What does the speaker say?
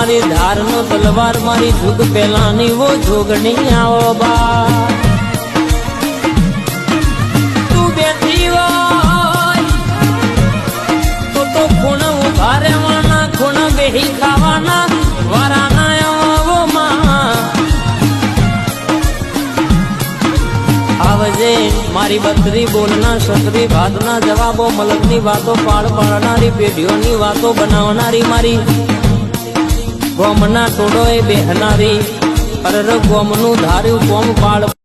મારી ધાર નો તલવાર મારી જુગ પેલાની વો જોગણી આવો બા તું બેઠી હોય તો ખૂણ ઉભા રહેવાના ખૂણ બેહી ખાવાના વારાના આવો માં આવજે મારી બત્રી બોલના સત્રી ભાતના જવાબો મલકની વાતો પાડ પાડનારી પેઢીઓની વાતો બનાવનારી મારી ગોમના ટોળોએ બેહનારી અરર ગોમનું ધાર્યું કોમ પાડ